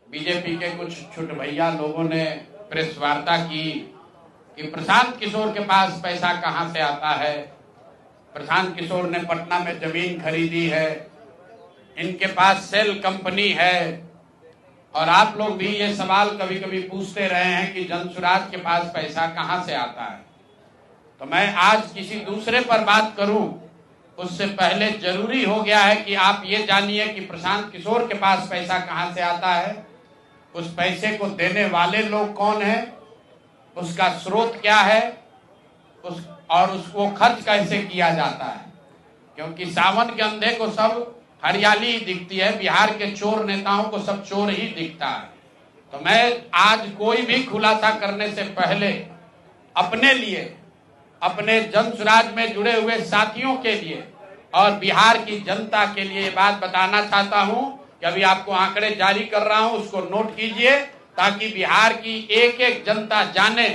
BJP के कुछ छोटे भैया लोगों ने प्रेस वार्ता की कि प्रशांत किशोर के पास पैसा कहां से आता है। प्रशांत किशोर ने पटना में जमीन खरीदी है, इनके पास सेल कंपनी है। और आप लोग भी ये सवाल कभी कभी पूछते रहे हैं कि जनसुराज के पास पैसा कहां से आता है। तो मैं आज किसी दूसरे पर बात करूं उससे पहले जरूरी हो गया है कि आप ये जानिए कि प्रशांत किशोर के पास पैसा कहां से आता है, उस पैसे को देने वाले लोग कौन हैं, उसका स्रोत क्या है, और उसको खर्च कैसे किया जाता है। क्योंकि सावन के अंधे को सब हरियाली ही दिखती है, बिहार के चोर नेताओं को सब चोर ही दिखता है। तो मैं आज कोई भी खुलासा करने से पहले अपने लिए, अपने जनसुराज में जुड़े हुए साथियों के लिए और बिहार की जनता के लिए ये बात बताना चाहता हूं कि अभी आपको आंकड़े जारी कर रहा हूं, उसको नोट कीजिए ताकि बिहार की एक एक जनता जाने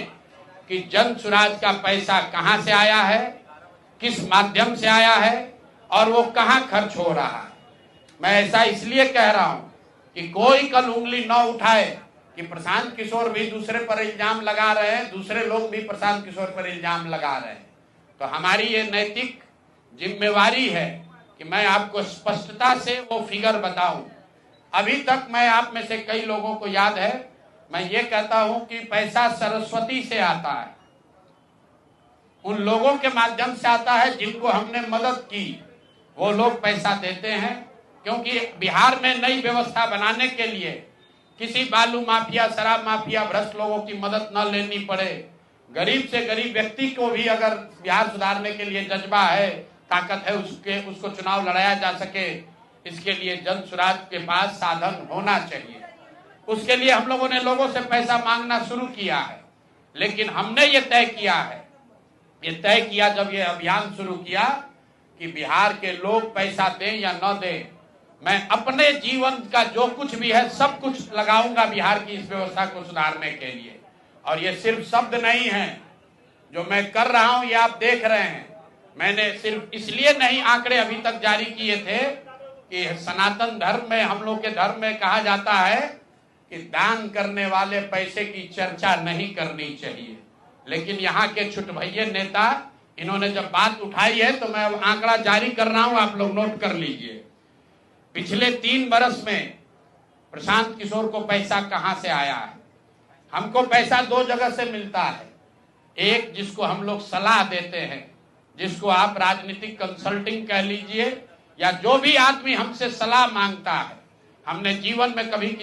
कि जनसुराज का पैसा कहां से आया है, किस माध्यम से आया है और वो कहां खर्च हो रहा है। मैं ऐसा इसलिए कह रहा हूं कि कोई कल उंगली न उठाए कि प्रशांत किशोर भी दूसरे पर इल्जाम लगा रहे हैं, दूसरे लोग भी प्रशांत किशोर पर इल्जाम लगा रहे हैं। तो हमारी ये नैतिक जिम्मेवारी है कि मैं आपको स्पष्टता से वो फिगर बताऊं। अभी तक मैं आप में से कई लोगों को याद है, मैं ये कहता हूं कि पैसा सरस्वती से आता है, उन लोगों के माध्यम से आता है जिनको हमने मदद की, वो लोग पैसा देते हैं। क्योंकि बिहार में नई व्यवस्था बनाने के लिए किसी बालू माफिया, शराब माफिया, भ्रष्ट लोगों की मदद न लेनी पड़े, गरीब से गरीब व्यक्ति को भी अगर बिहार सुधारने के लिए जज्बा है, ताकत है, उसको चुनाव लड़ाया जा सके, इसके लिए जनसुराज के पास साधन होना चाहिए। उसके लिए हम लोगों ने लोगों से पैसा मांगना शुरू किया है, लेकिन हमने ये तय किया जब ये अभियान शुरू किया कि बिहार के लोग पैसा दें या न दें, मैं अपने जीवन का जो कुछ भी है सब कुछ लगाऊंगा बिहार की इस व्यवस्था को सुधारने के लिए। और ये सिर्फ शब्द नहीं है जो मैं कर रहा हूं, ये आप देख रहे हैं। मैंने सिर्फ इसलिए नहीं आंकड़े अभी तक जारी किए थे कि सनातन धर्म में, हम लोग के धर्म में कहा जाता है कि दान करने वाले पैसे की चर्चा नहीं करनी चाहिए। लेकिन यहाँ के छुटभैये नेता, इन्होंने जब बात उठाई है तो मैं आंकड़ा जारी कर रहा हूं, आप लोग नोट कर लीजिए। पिछले 3 बरस में प्रशांत किशोर को पैसा कहां से आया है। हमको पैसा 2 जगह से मिलता है। एक, जिसको हम लोग सलाह देते हैं, जिसको आप राजनीतिक कंसल्टिंग कह लीजिए, या जो भी आदमी हमसे सलाह मांगता है। हमने जीवन में कभी किसी